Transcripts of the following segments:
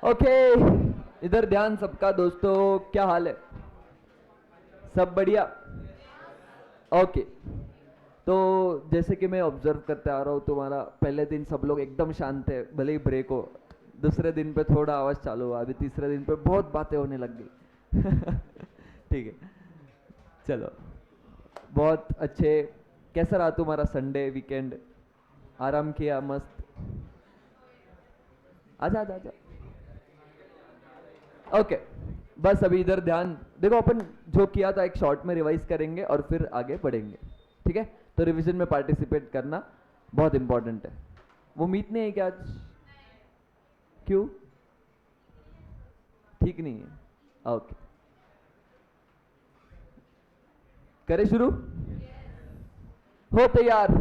Okay, इधर ध्यान सबका दोस्तों, क्या हाल है? सब बढ़िया? ओके, तो जैसे कि मैं ऑब्जर्व करते आ रहा हूँ, तुम्हारा पहले दिन सब लोग एकदम शांत है, भले ही ब्रेक हो। दूसरे दिन पे थोड़ा आवाज़ चालू हुआ, अभी तीसरे दिन पे बहुत बातें होने लग गई। ठीक है, चलो, बहुत अच्छे। कैसा रहा तुम्हारा संडे वीकेंड? आराम किया? मस्त। आजा आजा आजा। ओके, बस अभी इधर ध्यान देखो, अपन जो किया था एक शॉर्ट में रिवाइज करेंगे और फिर आगे बढ़ेंगे। ठीक है, तो रिवीजन में पार्टिसिपेट करना बहुत इंपॉर्टेंट है। वो मीट नहीं है क्या आज? क्यों? ठीक नहीं है? ओके, करें शुरू? हो तैयार?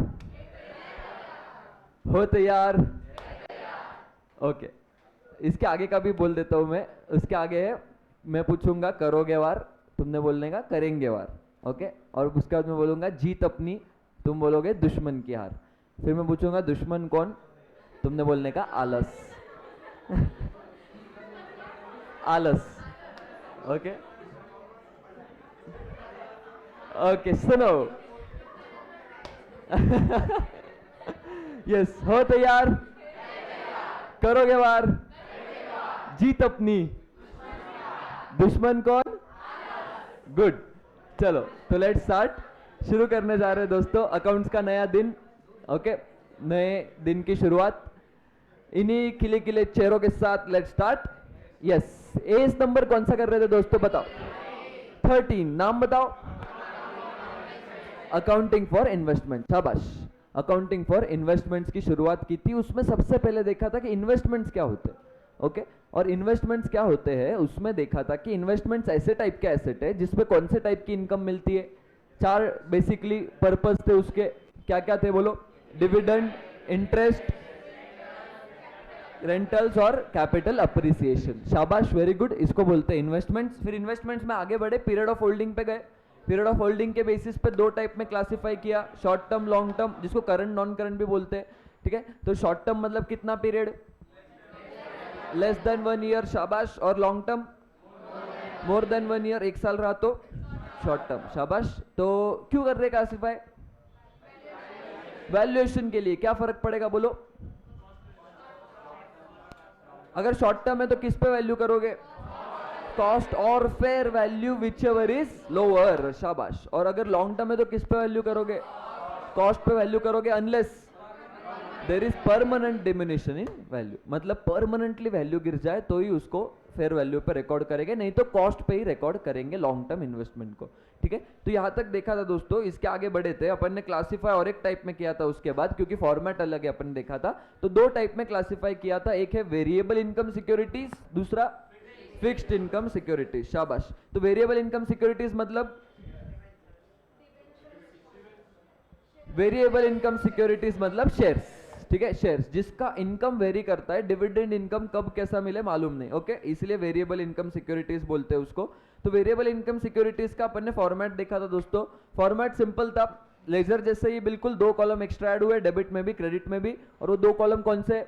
हो तैयार? ओके, इसके आगे का भी बोल देता हूं मैं। उसके आगे है, मैं पूछूंगा करोगे वार, तुमने बोलने का करेंगे वार। ओके, और उसके बाद मैं बोलूंगा जीत अपनी, तुम बोलोगे दुश्मन की हार। फिर मैं पूछूंगा दुश्मन कौन, तुमने बोलने का आलस। आलस। ओके ओके, सुनो। यस, हो तैयार? करोगे वार, जीत अपनी, दुश्मन कौन? गुड, चलो तो लेट्स स्टार्ट। शुरू करने जा रहे हैं दोस्तों, अकाउंट्स का नया दिन। ओके, नए दिन की शुरुआत इन्हीं खिले खिले चेहरों के साथ। Let's start. Yes, S number कौन सा कर रहे थे दोस्तों, बताओ? 13। नाम बताओ? अकाउंटिंग फॉर इन्वेस्टमेंट, शाबाश। अकाउंटिंग फॉर इन्वेस्टमेंट्स की शुरुआत की थी। उसमें सबसे पहले देखा था कि इन्वेस्टमेंट्स क्या होते हैं। ओके, और इन्वेस्टमेंट्स क्या होते हैं उसमें देखा था कि इन्वेस्टमेंट्स ऐसे टाइप के एसेट है जिसमें कौन से टाइप की इनकम मिलती है। चार बेसिकली पर्पस थे उसके, क्या क्या थे बोलो? डिविडेंड, इंटरेस्ट, रेंटल्स और कैपिटल अप्रिसिएशन। शाबाश, वेरी गुड, इसको बोलते हैं इन्वेस्टमेंट्स। फिर इन्वेस्टमेंट्स में आगे बढ़े, पीरियड ऑफ होल्डिंग पे गए। पीरियड ऑफ होल्डिंग के बेसिस पे दो टाइप में क्लासिफाई किया, शॉर्ट टर्म, लॉन्ग टर्म, जिसको करंट नॉन करंट भी बोलते हैं। ठीक है, तो शॉर्ट टर्म मतलब कितना पीरियड? लेस देन 1 ईयर, शाबाश। और long term? More than 1 year, 1 साल रहा तो शॉर्ट टर्म, शाबाश। तो क्यों कर रहे क्लासिफाई? वैल्यूएशन के लिए। क्या फर्क पड़ेगा बोलो? अगर शॉर्ट टर्म है तो किस पे वैल्यू करोगे? कॉस्ट और fair value which ever is lower, शाबाश। और अगर लॉन्ग टर्म है तो किस पे वैल्यू करोगे? कॉस्ट पे वैल्यू करोगे, unless there is permanent diminishing in value. मतलब परमानेंटली वैल्यू गिर जाए तो ही उसको फेयर वैल्यू पे रिकॉर्ड करेंगे, नहीं तो कॉस्ट पे ही रिकॉर्ड करेंगे लॉन्ग टर्म इन्वेस्टमेंट को। ठीक है, तो यहां तक देखा था दोस्तों। इसके आगे बढ़े थे, अपन ने क्लासीफाई और एक टाइप में किया था उसके बाद, क्योंकि फॉर्मेट अलग है, अपन ने देखा था। तो दो टाइप में क्लासीफाई किया था, एक है वेरिएबल इनकम सिक्योरिटीज, दूसरा फिक्स्ड इनकम सिक्योरिटीज, शाबाश। तो वेरिएबल इनकम सिक्योरिटीज मतलब, वेरिएबल इनकम सिक्योरिटीज मतलब शेयर्स। ठीक है, शेयर्स जिसका इनकम वेरी करता है, डिविडेंड इनकम कब कैसा मिले मालूम नहीं। ओके, इसलिए वेरिएबल इनकम सिक्योरिटीज बोलते हैं उसको। तो वेरिएबल इनकम सिक्योरिटीज का अपन ने फॉर्मेट देखा था दोस्तों। फॉर्मेट सिंपल था, लेजर जैसे ही बिल्कुल दो कॉलम एक्स्ट्रा ऐड हुए, डेबिट में भी क्रेडिट में भी। और वो दो कॉलम कौन से?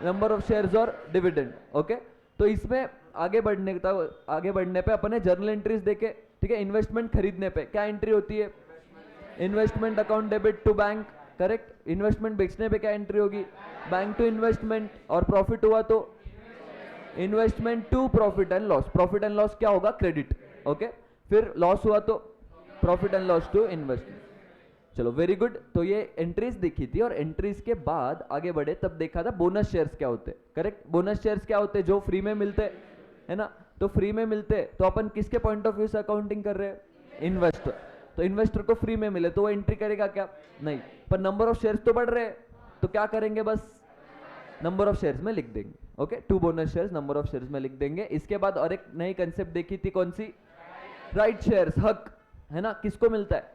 नंबर ऑफ शेयर्स और डिविडेंड। ओके, तो इसमें आगे बढ़ने पे अपन ने जर्नल एंट्रीज देखे। ठीक है, इन्वेस्टमेंट खरीदने पे क्या एंट्री होती है? Investment account debit to bank, correct. Investment बेचने पे क्या एंट्री होगी? Bank to investment. और प्रॉफिट हुआ तो investment to profit and loss. Profit and loss क्या होगा? क्रेडिट। ओके, फिर लॉस हुआ तो profit and loss to investment. चलो, वेरी गुड। तो ये एंट्रीज देखी थी, और एंट्रीज के बाद आगे बढ़े तब देखा था बोनस शेयर्स क्या होते, करेक्ट। बोनस शेयर्स क्या होते? जो फ्री में मिलते है ना। तो फ्री में मिलते तो अपन किसके पॉइंट ऑफ व्यू से अकाउंटिंग कर रहे हैं? इन्वेस्टर। तो इन्वेस्टर को फ्री में मिले तो वो एंट्री करेगा क्या? नहीं। पर नंबर ऑफ शेयर्स तो बढ़ रहे हैं, तो क्या करेंगे? बस नंबर ऑफ शेयर्स में लिख देंगे। Okay, to bonus shares number of shares में लिख देंगे। इसके बाद और एक नई कंसेप्ट देखी थी, कौन सी? राइट शेयर्स, हक, है ना। किसको मिलता है?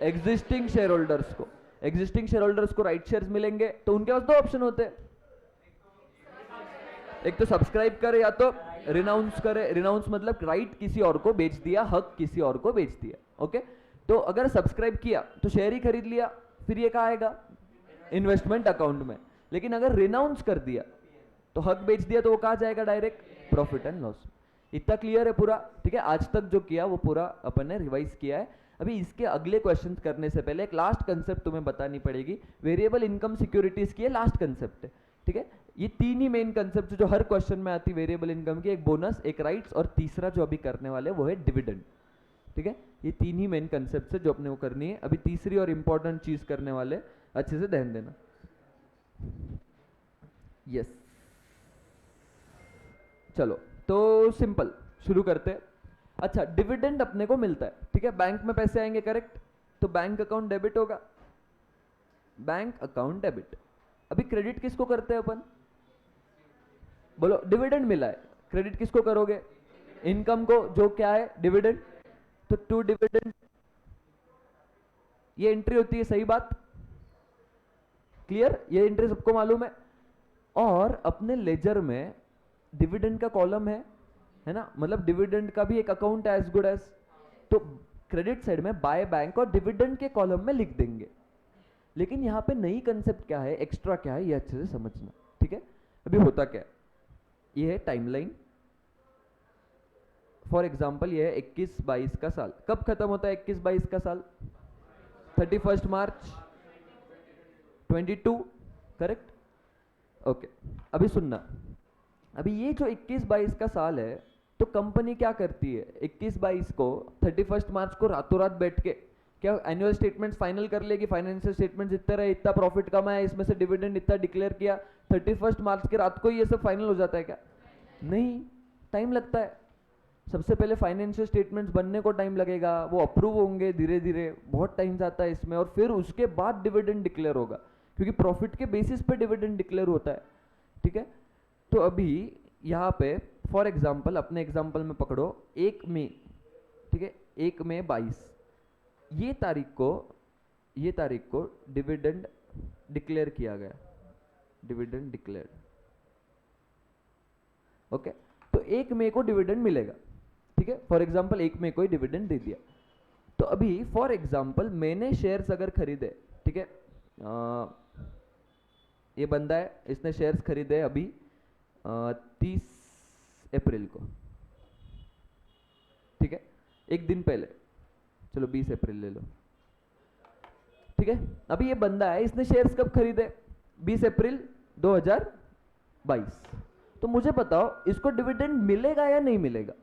एग्जिस्टिंग शेयर होल्डर्स को। एग्जिस्टिंग शेयर होल्डर्स को राइट शेयर्स मिलेंगे, तो उनके पास दो ऑप्शन होते हैं, एक तो सब्सक्राइब करे या तो रिनाउंस करे। रिनाउंस मतलब राइट किसी और को बेच दिया, हक किसी और को बेच दिया। ओके, तो अगर सब्सक्राइब किया तो शेयर ही खरीद लिया, फिर ये कहाँ आएगा? इन्वेस्टमेंट अकाउंट में। लेकिन अगर रिनाउंस कर दिया तो हक बेच दिया तो वो कहाँ जाएगा, डायरेक्ट प्रॉफिट एंड लॉस। इतना क्लियर है पूरा, ठीक है। आज तक जो किया वो पूरा अपन ने रिवाइज किया है। अभी इसके अगले क्वेश्चन करने से पहले एक लास्ट कंसेप्ट तुम्हें बतानी पड़ेगी। वेरिएबल इनकम सिक्योरिटीज की लास्ट कंसेप्ट है, ठीक है। ये तीन ही मेन कंसेप्ट जो हर क्वेश्चन में आती है वेरिएबल इनकम की, एक बोनस, एक राइट्स, और तीसरा जो अभी करने वाले वो है डिविडेंड, ठीक है। ये तीन ही मेन कंसेप्ट है जो अपने को करनी है। अभी तीसरी और इंपॉर्टेंट चीज करने वाले, अच्छे से ध्यान देना। यस, चलो तो सिंपल शुरू करते हैं। अच्छा, डिविडेंड अपने को मिलता है, ठीक है। बैंक में पैसे आएंगे, करेक्ट, तो बैंक अकाउंट डेबिट होगा, बैंक अकाउंट डेबिट। अभी क्रेडिट किसको करते हैं अपन, बोलो, डिविडेंड मिला है, क्रेडिट किसको करोगे, इनकम को, जो क्या है डिविडेंड। तो टू डिविडेंड, ये एंट्री होती है, सही बात, क्लियर, ये एंट्री सबको मालूम है। और अपने लेजर में डिविडेंड का कॉलम है ना, मतलब डिविडेंड का भी एक अकाउंट है एज गुड एज। तो क्रेडिट साइड में बाय बैंक और डिविडेंड के कॉलम में लिख देंगे। लेकिन यहां पे नई कंसेप्ट क्या है, एक्स्ट्रा क्या है, ये अच्छे से समझना, ठीक है। अभी होता क्या है, ये है टाइमलाइन। फॉर एग्जाम्पल ये है 21-22 का साल। कब खत्म होता है 21-22 का साल, 31 मार्च 22, करेक्ट, ओके। अभी सुनना, अभी ये जो 21-22 का साल है, तो कंपनी क्या करती है, 21-22 को 31 मार्च को रातों रात बैठ के क्या एनुअल स्टेटमेंट्स फाइनल कर लेगी, फाइनेंशियल स्टेटमेंट्स इतने रहे, इतना प्रॉफिट कमाया, इसमें से डिविडेंड इतना डिक्लेयर किया, 31 मार्च के रात को ये सब फाइनल हो जाता है क्या, नहीं, टाइम लगता है। सबसे पहले फाइनेंशियल स्टेटमेंट्स बनने को टाइम लगेगा, वो अप्रूव होंगे धीरे धीरे, बहुत टाइम जाता है इसमें, और फिर उसके बाद डिविडेंड डिक्लेयर होगा, क्योंकि प्रॉफिट के बेसिस पे डिविडेंड डिक्लेयर होता है, ठीक है। तो अभी यहाँ पे फॉर एग्जाम्पल, अपने एग्जाम्पल में पकड़ो 1 मई, ठीक है, 1 मई 22, ये तारीख को डिविडेंड डिक्लेयर किया गया, डिविडेंड डिक्लेयर, ओके। तो 1 मई को डिविडेंड मिलेगा, ठीक है, फॉर एग्जाम्पल 1 मई को ही डिविडेंड दे दिया। तो अभी फॉर एग्जाम्पल मैंने शेयर्स अगर खरीदे, ठीक है, ये बंदा है, इसने शेयर्स खरीदे अभी 30 अप्रैल को, ठीक है, एक दिन पहले, चलो 20 अप्रैल ले लो, ठीक है। अभी ये बंदा है, इसने शेयर्स कब खरीदे, 20 अप्रैल 2022। तो मुझे बताओ इसको डिविडेंड मिलेगा या नहीं मिलेगा,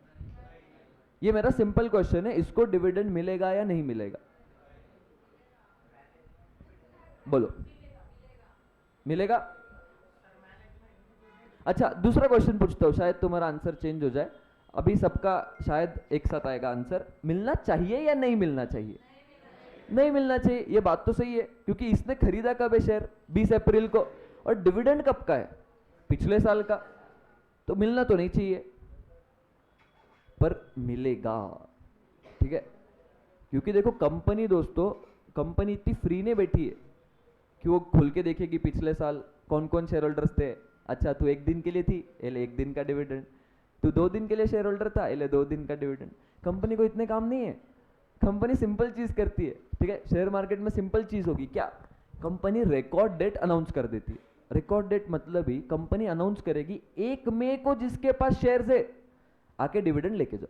ये मेरा सिंपल क्वेश्चन है, इसको डिविडेंड मिलेगा या नहीं मिलेगा, बोलो, मिलेगा। अच्छा, दूसरा क्वेश्चन पूछता हूं, शायद तुम्हारा आंसर चेंज हो जाए। अभी सबका शायद एक साथ आएगा आंसर, मिलना चाहिए या नहीं मिलना चाहिए, नहीं मिलना चाहिए, ये बात तो सही है, क्योंकि इसने खरीदा कब है शेयर, 20 अप्रैल को, और डिविडेंड कब का है, पिछले साल का, तो मिलना तो नहीं चाहिए, पर मिलेगा, ठीक है। क्योंकि देखो कंपनी, दोस्तों कंपनी इतनी फ्री नहीं बैठी है कि वो खुल के देखेगी पिछले साल कौन कौन शेयर होल्डर्स थे। अच्छा, तू 1 दिन के लिए थी, एले 1 दिन का डिविडेंड, तू 2 दिन के लिए शेयर होल्डर था, एले 2 दिन का डिविडेंड। कंपनी को इतने काम नहीं है, कंपनी सिंपल चीज करती है, ठीक है। शेयर मार्केट में सिंपल चीज होगी क्या, कंपनी रिकॉर्ड डेट अनाउंस कर देती है। रिकॉर्ड डेट मतलब ही कंपनी अनाउंस करेगी 1 मई को जिसके पास शेयर है आके डिविडेंड लेके जाओ,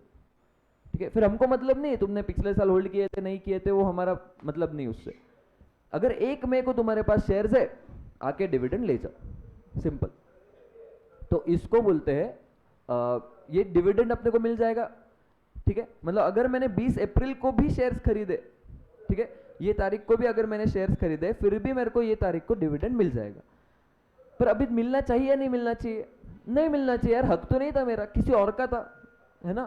ठीक है। फिर हमको मतलब नहीं है तुमने पिछले साल होल्ड किए थे नहीं किए थे, वो हमारा मतलब नहीं उससे। अगर 1 मई को तुम्हारे पास शेयर्स है आके डिविडेंड ले जाओ, सिंपल। तो इसको बोलते हैं ये डिविडेंड अपने को मिल जाएगा, ठीक है। मतलब अगर मैंने 20 अप्रैल को भी शेयर्स खरीदे, ठीक है, ये तारीख को भी अगर मैंने शेयर्स खरीदे, फिर भी मेरे को ये तारीख को डिविडेंड मिल जाएगा। पर अभी मिलना चाहिए या नहीं मिलना चाहिए, नहीं मिलना चाहिए यार, हक तो नहीं था मेरा, किसी और का था, है ना।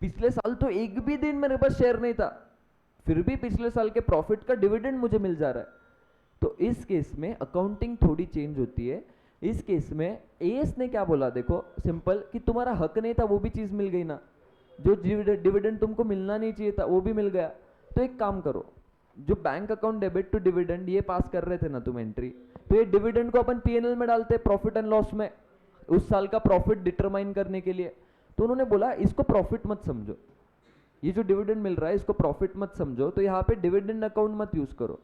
पिछले साल तो एक भी दिन मेरे पास शेयर नहीं था, फिर भी पिछले साल के प्रॉफिट का डिविडेंड मुझे मिल जा रहा है। तो इस केस में अकाउंटिंग थोड़ी चेंज होती है। इस केस में एएस ने क्या बोला, देखो सिंपल, कि तुम्हारा हक नहीं था वो भी चीज मिल गई ना, जो डिविडेंड तुमको मिलना नहीं चाहिए था वो भी मिल गया। तो एक काम करो, जो bank account debit to dividend ये पास कर रहे थे ना तुम एंट्री, तो ये डिविडेंड को अपन पीएनएल में डालते हैं, प्रॉफिट एंड लॉस में, उस साल का प्रॉफिट डिटरमाइन करने के लिए। तो उन्होंने बोला इसको प्रॉफिट मत समझो, ये जो डिविडेंड मिल रहा है इसको प्रॉफिट मत समझो, तो यहाँ पे डिविडेंड अकाउंट मत यूज करो।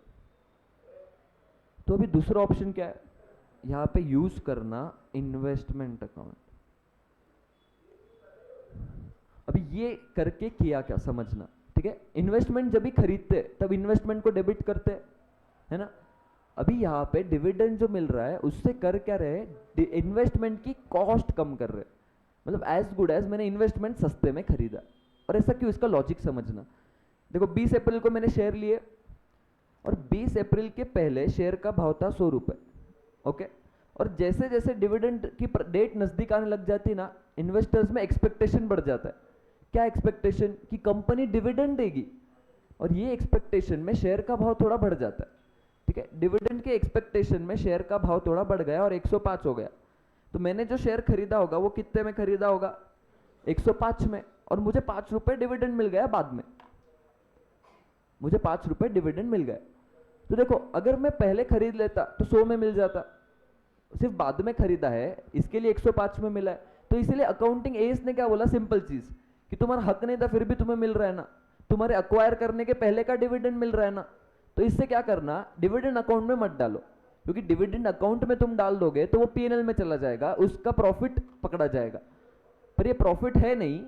तो अभी दूसरा ऑप्शन क्या है, यहाँ पे यूज करना इन्वेस्टमेंट अकाउंट। अभी ये करके किया क्या समझना, ठीक है। इन्वेस्टमेंट जब भी खरीदते तब इन्वेस्टमेंट को डेबिट करते है ना। अभी यहाँ पे डिविडेंड जो मिल रहा है उससे कर क्या रहे, इन्वेस्टमेंट की कॉस्ट कम कर रहे, मतलब एज गुड एज मैंने इन्वेस्टमेंट सस्ते में खरीदा। और ऐसा क्यों, इसका लॉजिक समझना। देखो 20 अप्रैल को मैंने शेयर लिए और 20 अप्रैल के पहले शेयर का भाव था 100 रुपये, ओके। और जैसे जैसे डिविडेंड की डेट नजदीक आने लग जाती है ना, इन्वेस्टर्स में एक्सपेक्टेशन बढ़ जाता है। क्या एक्सपेक्टेशन, कि कंपनी डिविडेंड देगी, और ये एक्सपेक्टेशन में शेयर का भाव थोड़ा बढ़ जाता है, ठीक है। डिविडेंड के एक्सपेक्टेशन में शेयर का भाव थोड़ा बढ़ गया और 105 हो गया। तो मैंने जो शेयर खरीदा होगा वो कितने में खरीदा होगा, 105 में, और मुझे 5 रुपए डिविडेंड मिल गया बाद में, मुझे 5 रुपए डिविडेंड मिल गए। तो देखो अगर मैं पहले खरीद लेता तो 100 में मिल जाता, सिर्फ बाद में खरीदा है इसके लिए 105 में मिला है। तो इसलिए अकाउंटिंग एस ने क्या बोला, सिंपल चीज, कि तुम्हारा हक नहीं था फिर भी तुम्हें मिल रहा है ना, तुम्हारे अक्वायर करने के पहले का डिविडेंड मिल रहा है ना। तो इससे क्या करना, डिविडेंड अकाउंट में मत डालो, क्योंकि डिविडेंड अकाउंट में तुम डाल दोगे तो वो पीएनएल में चला जाएगा, उसका प्रॉफिट पकड़ा जाएगा। पर ये प्रॉफिट है नहीं,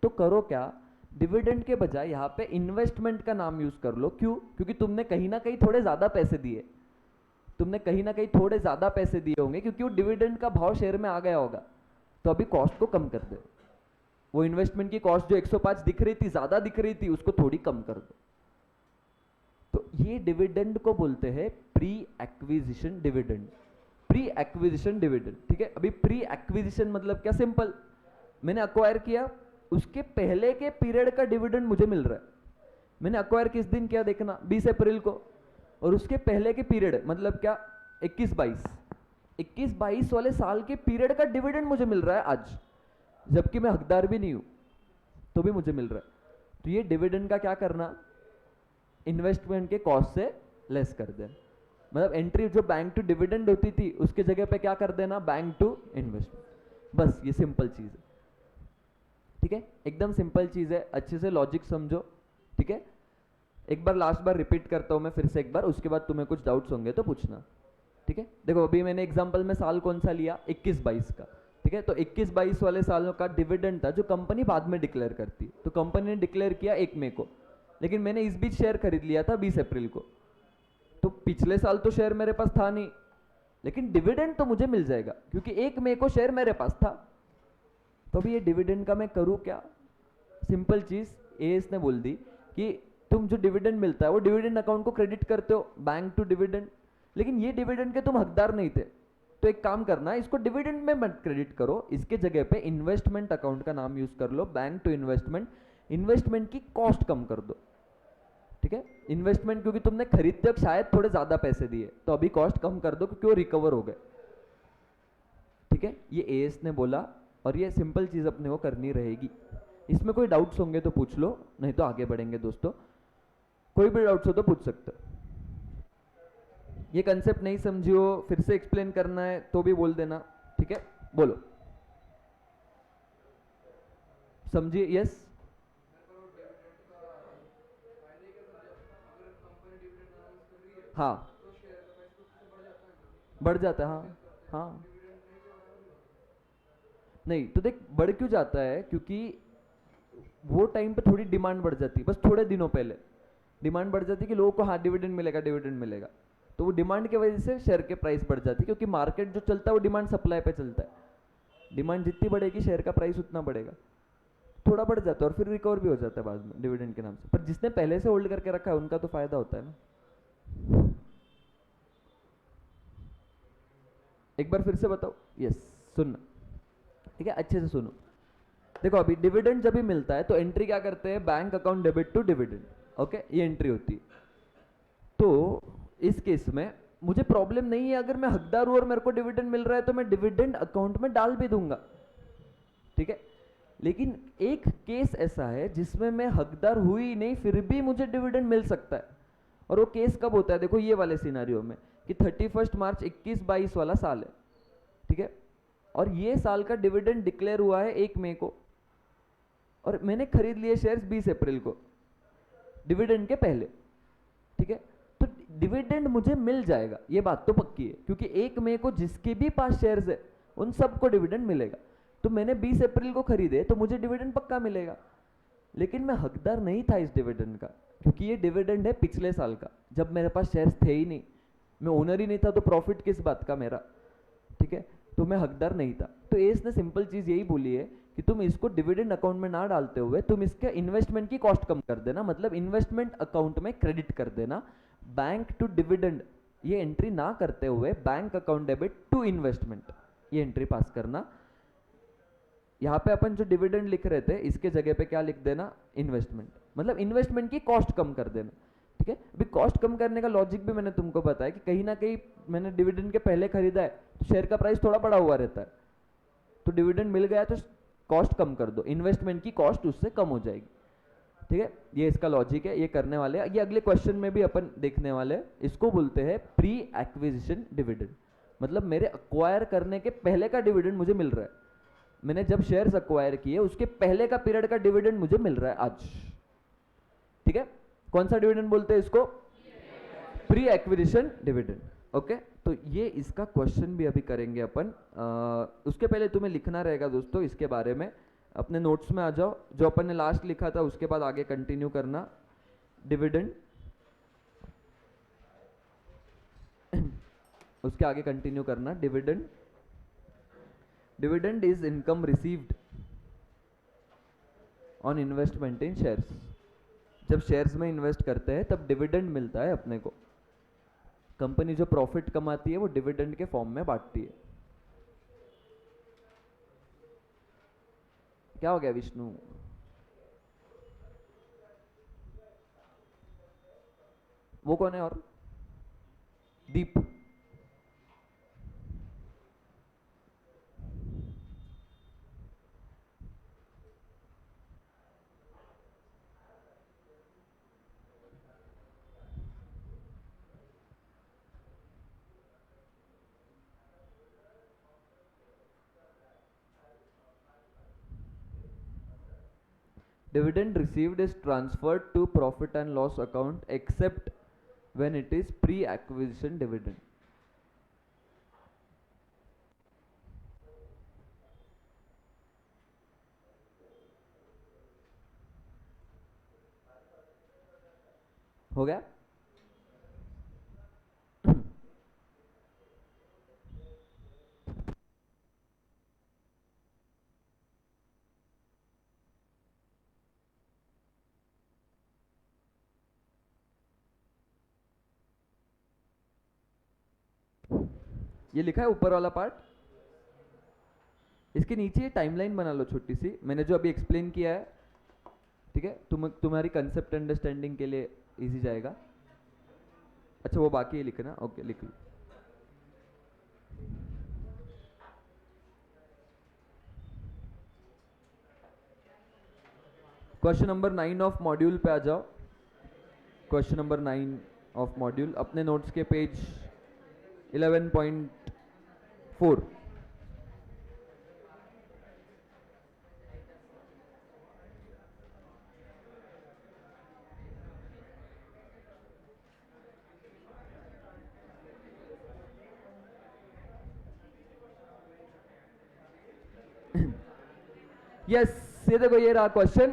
तो करो क्या, डिविडेंड के बजाय यहाँ पे इन्वेस्टमेंट का नाम यूज कर लो। क्यों, क्योंकि तुमने कहीं ना कहीं थोड़े ज्यादा पैसे दिए, तुमने कहीं ना कहीं थोड़े ज्यादा पैसे दिए होंगे, क्योंकि वो डिविडेंड का भाव शेयर में आ गया होगा। तो अभी कॉस्ट को कम कर दो, वो इन्वेस्टमेंट की कॉस्ट जो 105 दिख रही थी, ज्यादा दिख रही थी, उसको थोड़ी कम कर दो। तो ये डिविडेंड को बोलते हैं pre acquisition dividend, pre acquisition dividend, ठीक है। अभी प्री एक्विजिशन मतलब क्या, सिंपल, मैंने अक्वायर किया, उसके पहले के पीरियड का डिविडेंड मुझे मिल रहा है। मैंने अक्वायर किस दिन किया देखना, 20 अप्रैल को, और उसके पहले के पीरियड मतलब क्या, 21-22 वाले साल के पीरियड का डिविडेंड मुझे मिल रहा है आज, जबकि मैं हकदार भी नहीं हूं तो भी मुझे मिल रहा है। तो ये डिविडेंड का क्या करना, इन्वेस्टमेंट के कॉस्ट से लेस कर देना, मतलब एंट्री जो बैंक टू डिविडेंड होती थी उसके जगह पे क्या कर देना, बैंक टू इन्वेस्टमेंट। बस ये सिंपल चीज है, ठीक है, एकदम सिंपल चीज है, अच्छे से लॉजिक समझो, ठीक है। एक बार लास्ट बार रिपीट करता हूं मैं फिर से एक बार, उसके बाद तुम्हें कुछ डाउट्स होंगे तो पूछना, ठीक है। देखो अभी मैंने एग्जांपल में साल कौन सा लिया, 21-22 का, ठीक है। तो 21-22 वाले सालों का डिविडेंड था जो कंपनी बाद में डिक्लेयर करती है। तो कंपनी ने डिक्लेयर किया 1 मई को, लेकिन मैंने इस बीच शेयर खरीद लिया था 20 अप्रैल को, तो पिछले साल तो शेयर मेरे पास था नहीं, लेकिन डिविडेंड तो मुझे मिल जाएगा क्योंकि 1 मई को शेयर मेरे पास था। तो अभी ये डिविडेंड का मैं करूँ क्या, सिंपल चीज एएस ने बोल दी कि तुम जो डिविडेंड मिलता है वो डिविडेंड अकाउंट को क्रेडिट करते हो, बैंक टू डिविडेंड, लेकिन ये डिविडेंड के तुम हकदार नहीं थे। तो एक काम करना, इसको डिविडेंड में मत क्रेडिट करो, इसके जगह पे इन्वेस्टमेंट अकाउंट का नाम यूज कर लो, बैंक टू इन्वेस्टमेंट, इन्वेस्टमेंट की कॉस्ट कम कर दो, ठीक है। इन्वेस्टमेंट क्योंकि तुमने खरीदते वक्त शायद थोड़े ज्यादा पैसे दिए, तो अभी कॉस्ट कम कर दो क्योंकि वो रिकवर हो गए, ठीक है। ये एएस ने बोला और ये सिंपल चीज अपने को करनी रहेगी। इसमें कोई डाउट्स होंगे तो पूछ लो, नहीं तो आगे बढ़ेंगे दोस्तों। कोई भी डाउट्स हो तो पूछ सकते हो। ये कंसेप्ट नहीं समझी हो, फिर से एक्सप्लेन करना है तो भी बोल देना, ठीक है, बोलो। समझिए, यस। हाँ, बढ़ जाता है, हाँ हाँ। नहीं तो देख बढ़ क्यों जाता है, क्योंकि वो टाइम पे थोड़ी डिमांड बढ़ जाती है, बस थोड़े दिनों पहले डिमांड बढ़ जाती है कि लोगों को हाँ डिविडेंड मिलेगा, डिविडेंड मिलेगा, तो वो डिमांड की वजह से शेयर के प्राइस बढ़ जाती है, क्योंकि मार्केट जो चलता है वो डिमांड सप्लाई पे चलता है। डिमांड जितनी बढ़ेगी शेयर का प्राइस उतना बढ़ेगा, थोड़ा बढ़ जाता है और फिर रिकवर भी हो जाता है बाद में डिविडेंड के नाम से। पर जिसने पहले से होल्ड करके रखा है उनका तो फायदा होता है ना। एक बार फिर से बताओ, यस, सुनना, ठीक है, अच्छे से सुनो। देखो अभी डिविडेंड जब भी मिलता है तो एंट्री क्या करते हैं, bank account debit to dividend, okay, ये एंट्री होती है। तो इस केस में मुझे प्रॉब्लम नहीं है, अगर मैं हकदार हूं और मेरे को डिविडेंड मिल रहा है तो मैं डिविडेंड अकाउंट में डाल भी दूंगा, ठीक है। लेकिन एक केस ऐसा है जिसमें मैं हकदार हुई नहीं फिर भी मुझे डिविडेंड मिल सकता है, और वो केस कब होता है, देखो ये वाले सिनारियो में कि 31 मार्च 21-22 वाला साल है, ठीक है, और ये साल का डिविडेंड डिक्लेयर हुआ है 1 मई को, और मैंने खरीद लिए शेयर्स 20 अप्रैल को डिविडेंड के पहले, ठीक है। तो डिविडेंड मुझे मिल जाएगा, ये बात तो पक्की है, क्योंकि 1 मई को जिसके भी पास शेयर्स है उन सबको डिविडेंड मिलेगा। तो मैंने 20 अप्रैल को खरीदे तो मुझे डिविडेंड पक्का मिलेगा, लेकिन मैं हकदार नहीं था इस डिविडेंड का, क्योंकि ये डिविडेंड है पिछले साल का, जब मेरे पास शेयर्स थे ही नहीं, मैं ओनर ही नहीं था, तो प्रॉफिट किस बात का मेरा, ठीक है। तो मैं हकदार नहीं था। तो एस ने सिंपल चीज यही बोली है कि तुम इसको डिविडेंड अकाउंट में ना डालते हुए तुम इसके इन्वेस्टमेंट की कॉस्ट कम कर देना, मतलब इन्वेस्टमेंट अकाउंट में क्रेडिट कर देना। बैंक टू डिविडेंड ये एंट्री ना करते हुए bank account debit to investment ये एंट्री पास करना। यहाँ पे अपन जो डिविडेंड लिख रहे थे इसके जगह पे क्या लिख देना, इन्वेस्टमेंट, मतलब इन्वेस्टमेंट की कॉस्ट कम कर देना, ठीक है। अभी कॉस्ट कम करने का लॉजिक भी मैंने तुमको बताया कि कहीं ना कहीं मैंने डिविडेंड के पहले खरीदा है तो शेयर का प्राइस थोड़ा बढ़ा हुआ रहता है, तो डिविडेंड मिल गया तो कॉस्ट कम कर दो, इन्वेस्टमेंट की कॉस्ट उससे कम हो जाएगी, ठीक है। ये इसका लॉजिक है, ये करने वाले हैं, ये अगले क्वेश्चन में भी अपन देखने वाले हैं। इसको बोलते हैं प्री एक्विजिशन डिविडेंड, मतलब मेरे अक्वायर करने के पहले का डिविडेंड मुझे मिल रहा है, मैंने जब शेयर्स अक्वायर किए उसके पहले का पीरियड का डिविडेंड मुझे मिल रहा है आज, ठीक है। कौन सा डिविडेंड बोलते हैं इसको, प्री एक्विजिशन डिविडेंड, ओके। तो ये इसका क्वेश्चन भी अभी करेंगे अपन। उसके पहले तुम्हें लिखना रहेगा दोस्तों इसके बारे में, अपने नोट्स में आ जाओ, जो अपन ने लास्ट लिखा था उसके बाद आगे कंटिन्यू करना। डिविडेंड उसके आगे कंटिन्यू करना। Dividend, dividend is income received on investment in shares. जब शेयर्स में इन्वेस्ट करते हैं तब डिविडेंड मिलता है अपने को। कंपनी जो प्रॉफिट कमाती है वो डिविडेंड के फॉर्म में बांटती है। क्या हो गया विष्णु, वो कौन है, और दीप, dividend received is transferred to profit and loss account except when it is pre-acquisition dividend. हो गया? ये लिखा है ऊपर वाला पार्ट, इसके नीचे टाइमलाइन बना लो छोटी सी, मैंने जो अभी एक्सप्लेन किया है, ठीक है। तुम्हारी कंसेप्ट अंडरस्टैंडिंग के लिए इजी जाएगा। अच्छा वो बाकी है लिखना, ओके लिख लो। क्वेश्चन नंबर 9 ऑफ मॉड्यूल पे आ जाओ। क्वेश्चन नंबर 9 ऑफ मॉड्यूल अपने नोट्स के पेज 11.4। यस ये देखो ये रहा क्वेश्चन,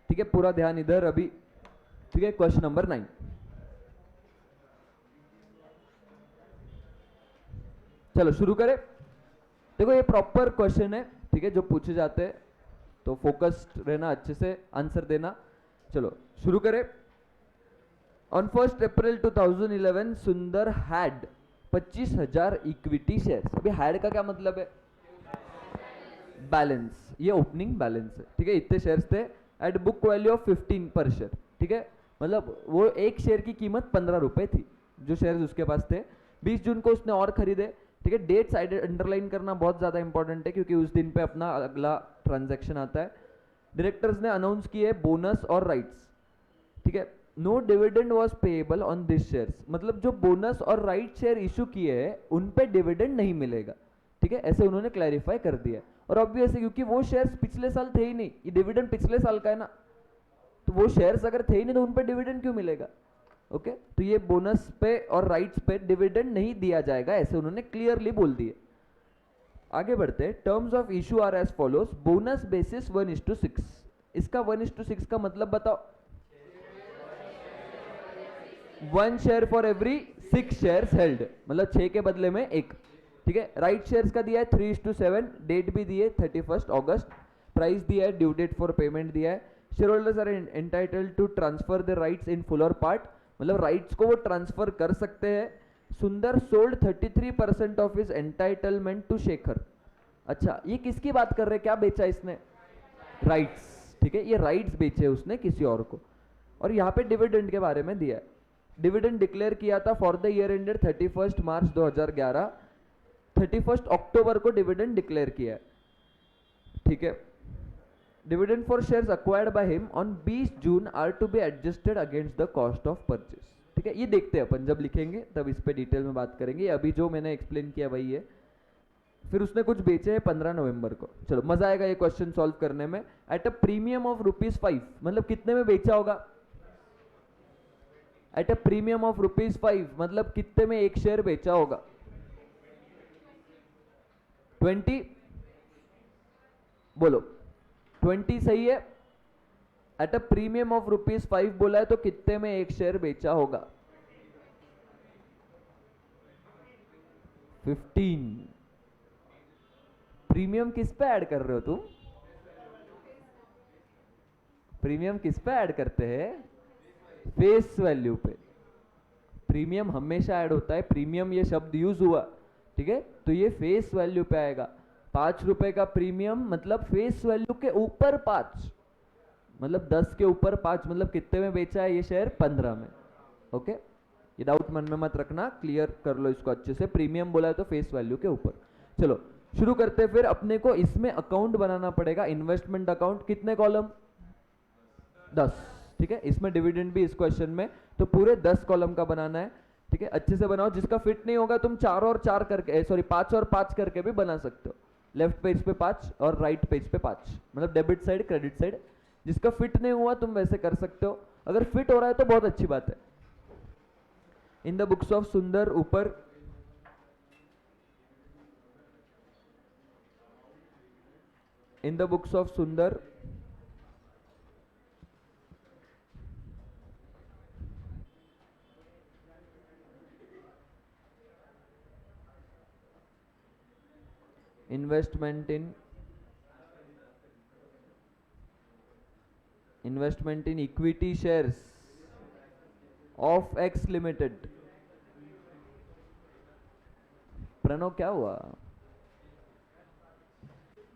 ठीक है। पूरा ध्यान इधर अभी, ठीक है। क्वेश्चन नंबर 9, चलो शुरू करें। देखो ये प्रॉपर क्वेश्चन है, ठीक है, जो पूछे जाते हैं, तो फोकस्ड रहना, अच्छे से आंसर देना। चलो शुरू करें। ऑन 1 अप्रैल 2011 सुंदर हैड 25,000 इक्विटी शेयर्स। अभी हैड का क्या मतलब है, बैलेंस, ये ओपनिंग बैलेंस है, ठीक है। इतने शेयर्स थे एट बुक वैल्यू ऑफ 15 पर शेयर, ठीक है। मतलब वो एक शेयर की कीमत 15 रुपए थी, जो शेयर्स उसके पास थे। 20 जून को उसने और खरीदे, ठीक है। डेट साइड अंडरलाइन करना बहुत ज्यादा इंपॉर्टेंट है, क्योंकि उस दिन पे अपना अगला ट्रांजैक्शन आता है। डायरेक्टर्स ने अनाउंस किए बोनस और राइट्स, ठीक है। No dividend was payable on this shares, मतलब जो बोनस और राइट शेयर इशू किए हैं उन पे डिविडेंड नहीं मिलेगा, ठीक है। ऐसे उन्होंने क्लैरिफाई कर दिया। और ऑब्वियस है क्योंकि वो शेयर्स पिछले साल थे ही नहीं, ये डिविडेंड पिछले साल का है ना, तो वो शेयर्स अगर थे ही नहीं तो उन पे डिविडेंड क्यों मिलेगा, ओके तो ये बोनस पे और राइट्स पे डिविडेंड नहीं दिया जाएगा, ऐसे उन्होंने क्लियरली बोल दिए। आगे बढ़ते, terms of issue are as follows, bonus basis 1:6। इसका 1:6 का मतलब बताओ। 1 share for every 6 shares held, मतलब 6 के बदले में 1। ठीक है, राइट शेयर्स का दिया है 3:7, डेट भी दी है 31 अगस्त, प्राइस दिया है, ड्यू डेट फॉर पेमेंट दिया है। Share holders are entitled to transfer the rights in full or part, मतलब राइट्स को वो ट्रांसफर कर सकते हैं। Sundar sold 33% of his entitlement to Shekhar. अच्छा, ये किसकी बात कर रहे हैं, क्या बेचा इसने? राइट्स। ठीक है, ये राइट्स बेचे उसने किसी और को। और यहाँ पे डिविडेंड के बारे में दिया है, डिविडेंड डिक्लेयर किया था for the year ended 31 March 2011, 31 अक्टूबर को डिविडेंड डिक्लेयर किया है। ठीक है, dividend for shares acquired by him on 20 June are to be adjusted against the cost of purchase. ठीक है, ये देखते हैं अपन, जब लिखेंगे तब इस पे डिटेल में बात करेंगे, अभी जो मैंने एक्सप्लेन किया वही है। फिर उसने कुछ बेचे हैं 15 नवंबर को। चलो मजा आएगा ये क्वेश्चन सॉल्व करने में। एट अ प्रीमियम ऑफ ₹5, मतलब कितने में बेचा होगा? एट अ प्रीमियम ऑफ ₹5, मतलब कितने में एक शेयर बेचा होगा? 20, बोलो 20 सही है। एट अ प्रीमियम ऑफ ₹5 बोला है तो कितने में एक शेयर बेचा होगा? 15। प्रीमियम किस पे ऐड कर रहे हो तुम? प्रीमियम किस पे ऐड करते हैं? फेस वैल्यू पे। प्रीमियम हमेशा ऐड होता है, प्रीमियम ये शब्द यूज हुआ, ठीक है, तो ये फेस वैल्यू पे आएगा। 5 रुपए का प्रीमियम मतलब फेस वैल्यू के ऊपर 5, मतलब 10 के ऊपर 5, मतलब कितने में बेचा है ये शेयर? 15 में। ओके, ये डाउट मन में मत रखना, क्लियर कर लो इसको अच्छे से। प्रीमियम बोला है तो फेस वैल्यू के ऊपर। चलो शुरू करते हैं। फिर अपने को इसमें अकाउंट बनाना पड़ेगा, इन्वेस्टमेंट अकाउंट। कितने कॉलम? 10। ठीक है, इसमें डिविडेंड भी इस क्वेश्चन में, तो पूरे 10 कॉलम का बनाना है। ठीक है, अच्छे से बनाओ। जिसका फिट नहीं होगा तुम 4 और 4 करके, सॉरी 5 और 5 करके भी बना सकते हो। लेफ्ट पेज पे 5 और राइट पेज पे 5, मतलब डेबिट साइड क्रेडिट साइड। जिसका फिट नहीं हुआ तुम वैसे कर सकते हो, अगर फिट हो रहा है तो बहुत अच्छी बात है। इन द बुक्स ऑफ सुंदर, ऊपर in the books of Sundar investment in equity shares of X limited. Pranav क्या हुआ?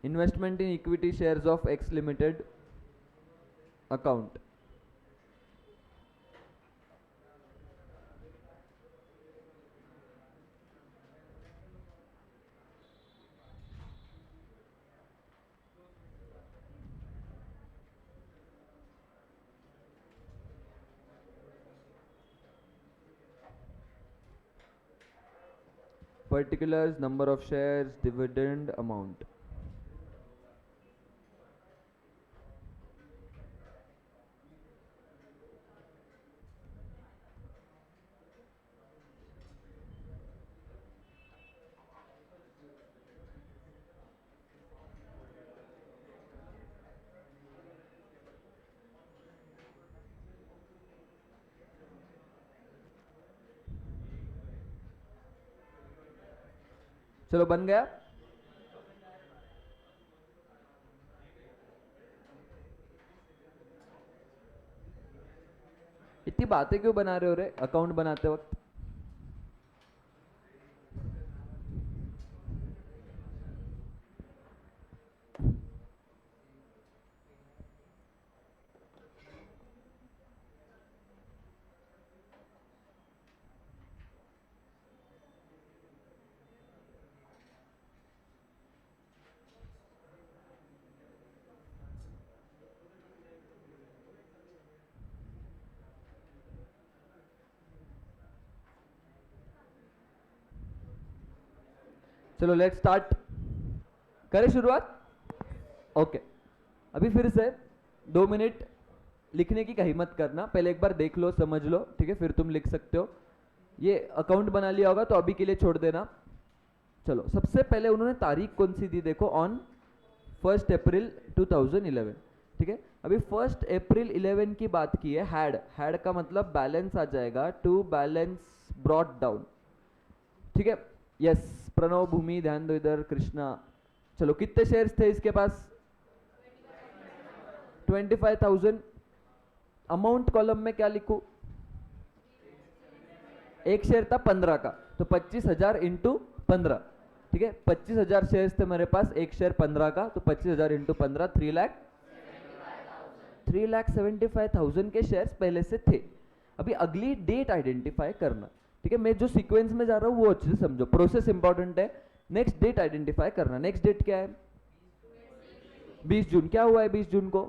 Investment in equity shares of X limited account. Particulars, number of shares, dividend amount. चलो बन गया। इतनी बातें क्यों बना रहे हो रे अकाउंट बनाते वक्त? चलो लेट्स स्टार्ट, करें शुरुआत। ओके, अभी फिर से 2 मिनट लिखने की कहीं मत करना, पहले एक बार देख लो समझ लो, ठीक है, फिर तुम लिख सकते हो। ये अकाउंट बना लिया होगा तो अभी के लिए छोड़ देना। चलो सबसे पहले उन्होंने तारीख कौन सी दी, देखो ऑन 1 अप्रैल 2011, ठीक है। अभी 1 अप्रैल 11 की बात की है, हैड का मतलब बैलेंस आ जाएगा, टू बैलेंस ब्रॉट डाउन, ठीक है। यस प्रणव, भूमि, ध्यान दो इधर, कृष्णा। चलो कितने शेयर्स थे इसके पास, 25,000। अमाउंट कॉलम में क्या लिखूं, एक शेयर था 15 का, तो 25,000 इंटू 15, ठीक है। 25,000 शेयर्स थे मेरे पास, एक शेयर 15 का, तो 25,000 इंटू 15 3,75,000 के शेयर्स पहले से थे। अभी अगली डेट आइडेंटिफाई करना, ठीक है। मैं जो सीक्वेंस में जा रहा हूँ वो अच्छे से समझो, प्रोसेस इंपॉर्टेंट है। नेक्स्ट डेट आइडेंटिफाई करना, नेक्स्ट डेट क्या है, 20 जून। क्या हुआ है 20 जून को,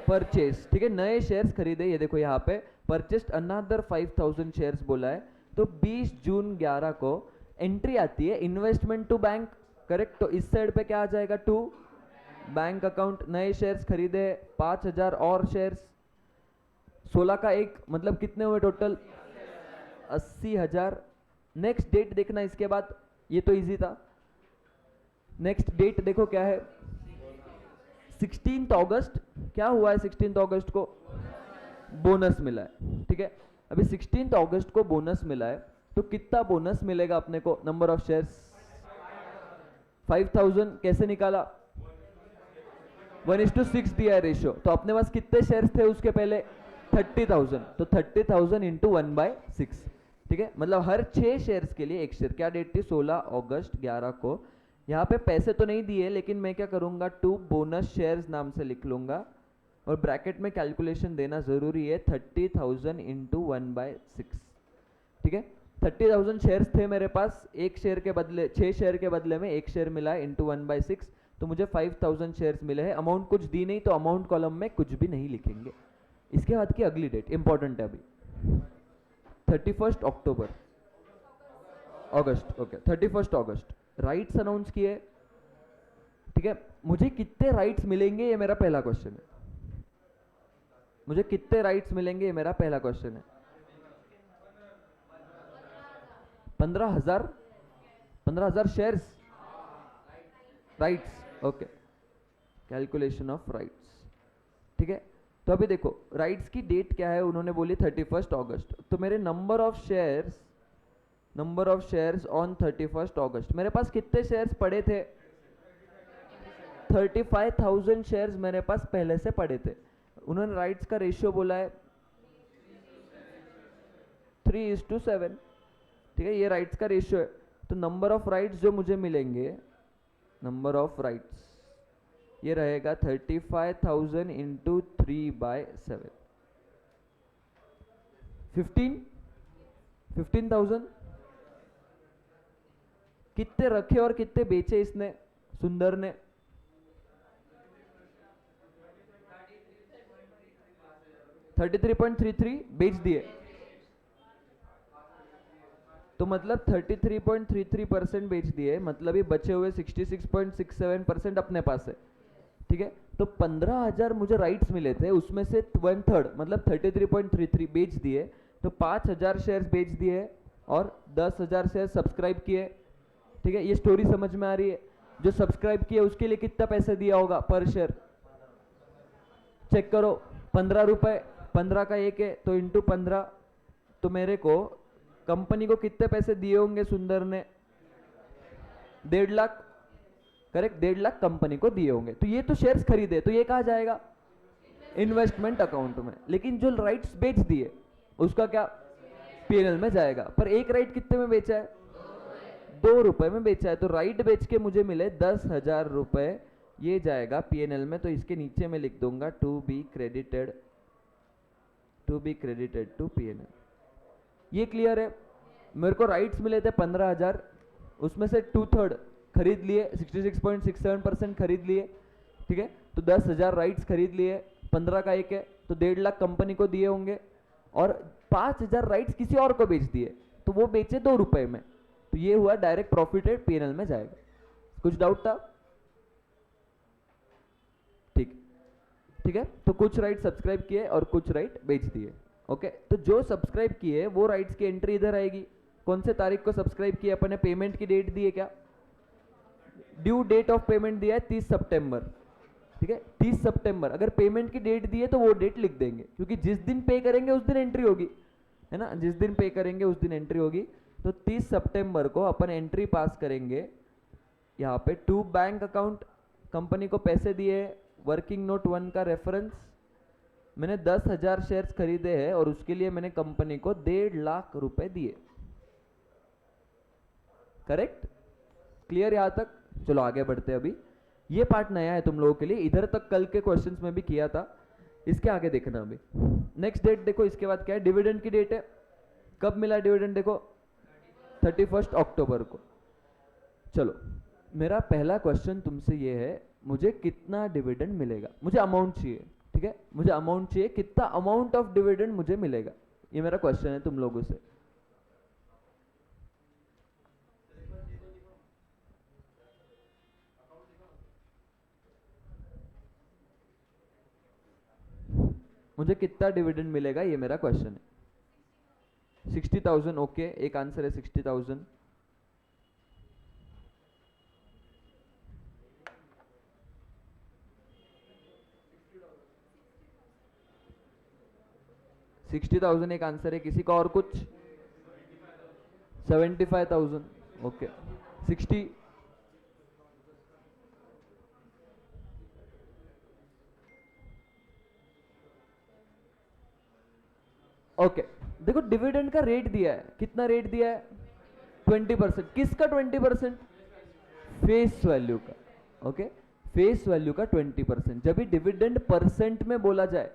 परचेस, ठीक है, नए शेयर्स खरीदे। ये देखो यहाँ पे परचेस्ड अनदर 5,000 शेयर्स बोला है, तो 20 जून 11 को एंट्री आती है इन्वेस्टमेंट टू बैंक, करेक्ट। तो इस साइड पे क्या आ जाएगा, टू बैंक अकाउंट। नए शेयर्स खरीदे 5,000 और शेयर्स, 16 का एक, मतलब कितने हुए टोटल, 80,000। नेक्स्ट डेट देखना इसके बाद, ये तो इजी था। नेक्स्ट डेट देखो क्या है, 16 अगस्त। क्या हुआ है 16 अगस्त को, बोनस मिला है, ठीक है। अभी 16 अगस्त को बोनस मिला है, तो कितना बोनस मिलेगा अपने को, नंबर ऑफ शेयर्स 5,000। कैसे निकाला, 1:6 दिया है रेशियो, तो अपने पास कितने शेयर्स थे उसके पहले, 30,000, तो 30,000 इंटू 1/6, ठीक है। मतलब हर 6 शेयर्स के लिए एक शेयर। क्या डेट थी, 16 अगस्त 11 को। यहाँ पे पैसे तो नहीं दिए, लेकिन मैं क्या करूंगा, टू बोनस शेयर्स नाम से लिख लूंगा, और ब्रैकेट में कैलकुलेशन देना जरूरी है, 30,000 इंटू 1/6, ठीक है। 30,000 शेयर्स थे मेरे पास, एक शेयर के बदले 6 शेयर के बदले में एक शेयर मिला है, इंटू 1/6, तो मुझे 5,000 शेयर्स मिले हैं। अमाउंट कुछ दी नहीं, तो अमाउंट कॉलम में कुछ भी नहीं लिखेंगे। इसके बाद की अगली डेट इंपॉर्टेंट है, अभी 31 अक्टूबर, अगस्त, ओके 31 अगस्त राइट्स अनाउंस किए, ठीक है। मुझे कितने राइट्स मिलेंगे, ये मेरा पहला क्वेश्चन है। मुझे कितने राइट्स मिलेंगे, ये मेरा पहला क्वेश्चन है। 15,000, 15,000 shares, rights, okay, calculation of rights, ठीक है। तो अभी देखो राइट्स की डेट क्या है, उन्होंने बोली 31 अगस्त, तो मेरे नंबर ऑफ शेयर्स ऑन 31 अगस्त, मेरे पास कितने शेयर्स पड़े थे, 35,000 शेयर्स मेरे पास पहले से पड़े थे। उन्होंने राइट्स का रेशियो बोला है 3:7, ठीक है, ये राइट्स का रेशियो है। तो नंबर ऑफ राइट्स जो मुझे मिलेंगे, नंबर ऑफ राइट्स ये रहेगा 35,000 इंटू 3/7, 15,000। कितने रखे और कितने बेचे इसने, सुंदर ने, 33.33 बेच दिए, तो मतलब 33.33% बेच दिए, मतलब ये बचे हुए 66.67% अपने पास है, ठीक है। तो 15,000 मुझे राइट्स मिले थे, उसमें से 1/3 मतलब 33.33 बेच दिए, तो 5,000 शेयर्स बेच दिए और 10,000 शेयर सब्सक्राइब किए, ठीक है। ये स्टोरी समझ में आ रही है। जो सब्सक्राइब किए उसके लिए कितना पैसे दिया होगा पर शेयर, चेक करो, 15 रुपए, 15 का एक है, तो इंटू 15, तो मेरे को कंपनी को कितने पैसे दिए होंगे सुंदर ने, 1.5 लाख, करेक्ट, 1.5 लाख कंपनी को दिए होंगे। तो ये तो शेयर्स खरीदे, तो ये कहाँ जाएगा, इन्वेस्टमेंट अकाउंट में। लेकिन जो राइट्स बेच दिए उसका क्या, पीएनएल में जाएगा। पर एक राइट कितने में बेचा है, 2 रुपए में बेचा है, तो राइट बेच के मुझे मिले 10,000 रुपए, ये जाएगा पीएनएल में। तो इसके नीचे में लिख दूंगा to be credited to PNL. ये क्लियर है। मेरे को राइट्स मिले थे 15,000, उसमें से 2/3 खरीद लिए, 66.67% खरीद लिए, ठीक है। तो 10,000 राइट्स खरीद लिए, 15 का एक है, तो 1.5 लाख कंपनी को दिए होंगे, और 5,000 राइट्स किसी और को बेच दिए, तो वो बेचे 2 रुपए में, तो ये हुआ डायरेक्ट प्रॉफिटेड, पीएनएल में जाएगा। कुछ डाउट था, ठीक ठीक है। तो कुछ राइट सब्सक्राइब किए और कुछ राइट बेच दिए। ओके, तो जो सब्सक्राइब किए वो राइट्स की एंट्री इधर आएगी। कौन से तारीख को सब्सक्राइब किया अपन ने, पेमेंट की डेट दी है क्या, ड्यू डेट ऑफ पेमेंट दिया है 30 सितंबर, ठीक है 30 सितंबर। अगर पेमेंट की डेट दी है तो वो डेट लिख देंगे, क्योंकि जिस दिन पे करेंगे उस दिन एंट्री होगी, है ना, जिस दिन पे करेंगे उस दिन एंट्री होगी। तो 30 सितंबर को अपन एंट्री पास करेंगे यहाँ पे, टू बैंक अकाउंट, कंपनी को पैसे दिए, वर्किंग नोट 1 का रेफरेंस, मैंने 10,000 शेयर्स खरीदे हैं और उसके लिए मैंने कंपनी को 1.5 लाख रुपए दिए। करेक्ट, क्लियर यहाँ तक? चलो आगे बढ़ते हैं। अभी ये पार्ट नया है तुम लोगों के लिए, इधर तक कल के क्वेश्चंस में भी किया था, इसके आगे देखना। अभी नेक्स्ट डेट देखो, इसके बाद क्या है, डिविडेंड की डेट है। कब मिला डिविडेंड, देखो 31 अक्टूबर को। चलो मेरा पहला क्वेश्चन तुमसे ये है, मुझे कितना डिविडेंड मिलेगा, मुझे अमाउंट चाहिए, ठीक है, मुझे अमाउंट चाहिए, कितना अमाउंट ऑफ डिविडेंड मुझे मिलेगा, ये मेरा क्वेश्चन है तुम लोगों से। मुझे कितना डिविडेंड मिलेगा, ये मेरा क्वेश्चन है। 60,000, ओके, एक आंसर है 60,000। एक आंसर है, किसी का और कुछ? 75,000, ओके 60। ओके देखो डिविडेंड का रेट दिया है, कितना रेट दिया है, 20%। किसका 20%? फेस वैल्यू का। ओके, फेस वैल्यू का 20%। जब भी डिविडेंड परसेंट में बोला जाए,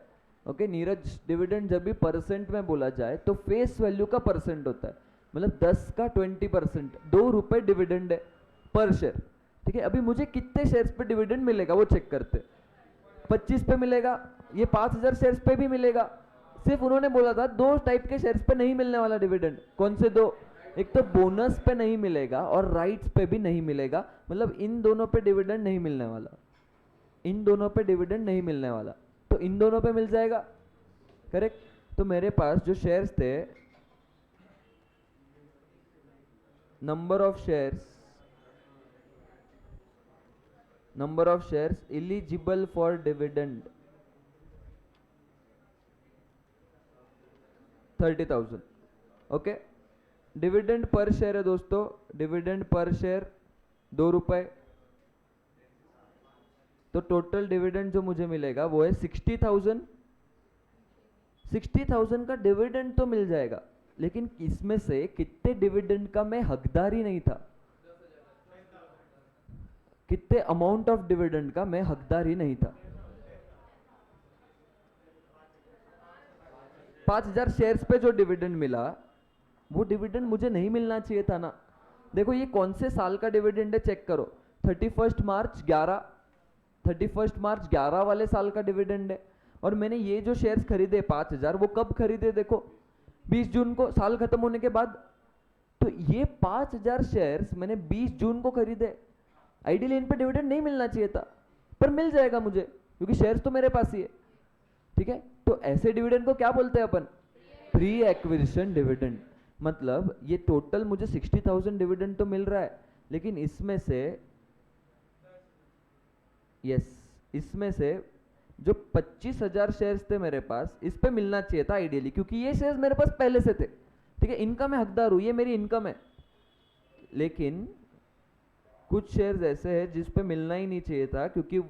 ओके नीरज, डिविडेंड जब भी परसेंट में बोला जाए तो फेस वैल्यू का परसेंट होता है, मतलब 10 का 20%, 2 रुपए डिविडेंड है पर शेयर, ठीक है। अभी मुझे कितने शेयर्स पे डिविडेंड मिलेगा वो चेक करते। 25 पे मिलेगा, ये 5,000 शेयर्स पे भी मिलेगा। सिर्फ उन्होंने बोला था 2 टाइप के शेयर्स पे नहीं मिलने वाला डिविडेंड। कौन से 2? एक तो बोनस पे नहीं मिलेगा और राइट्स पे भी नहीं मिलेगा, मतलब इन दोनों पे डिविडेंड नहीं मिलने वाला, इन दोनों पे डिविडेंड नहीं मिलने वाला, तो इन दोनों पे मिल जाएगा। करेक्ट। तो मेरे पास जो शेयर्स थे, number of shares eligible for dividend 30,000। Okay, dividend per share है दोस्तों, डिविडेंड पर शेयर 2 रुपए, तो टोटल डिविडेंड जो मुझे मिलेगा वो है 60,000। 60,000 का डिविडेंड तो मिल जाएगा, लेकिन इसमें से कितने डिविडेंड का मैं हकदार ही नहीं था, कितने अमाउंट ऑफ डिविडेंड का मैं हकदार ही नहीं था। 5,000 शेयर्स पे जो डिविडेंड मिला वो डिविडेंड मुझे नहीं मिलना चाहिए था ना। देखो ये कौन से साल का डिविडेंड है चेक करो, 31 मार्च 11 वाले साल का डिविडेंड है। और मैंने ये जो शेयर्स खरीदे 5,000, वो कब खरीदे देखो, 20 जून को, साल खत्म होने के बाद। तो ये 5,000 शेयर्स मैंने 20 जून को खरीदे। आइडियली इन पे डिविडेंड नहीं मिलना चाहिए था, पर मिल जाएगा मुझे क्योंकि शेयर्स तो मेरे पास ही है, ठीक है। तो ऐसे डिविडेंड को क्या बोलते हैं अपन? Pre acquisition dividend. मतलब ये टोटल मुझे 60,000 डिविडेंड तो मिल रहा है, लेकिन इसमें से इसमें से जो 25,000 शेयर्स थे मेरे पास, इस पे मिलना चाहिए था आइडियली, क्योंकि ये शेयर्स मेरे पास पहले से थे, ठीक है। इनका मैं हकदार हूं, ये मेरी इनकम है। लेकिन कुछ शेयर्स ऐसे हैं जिस पे मिलना ही नहीं चाहिए था, क्योंकि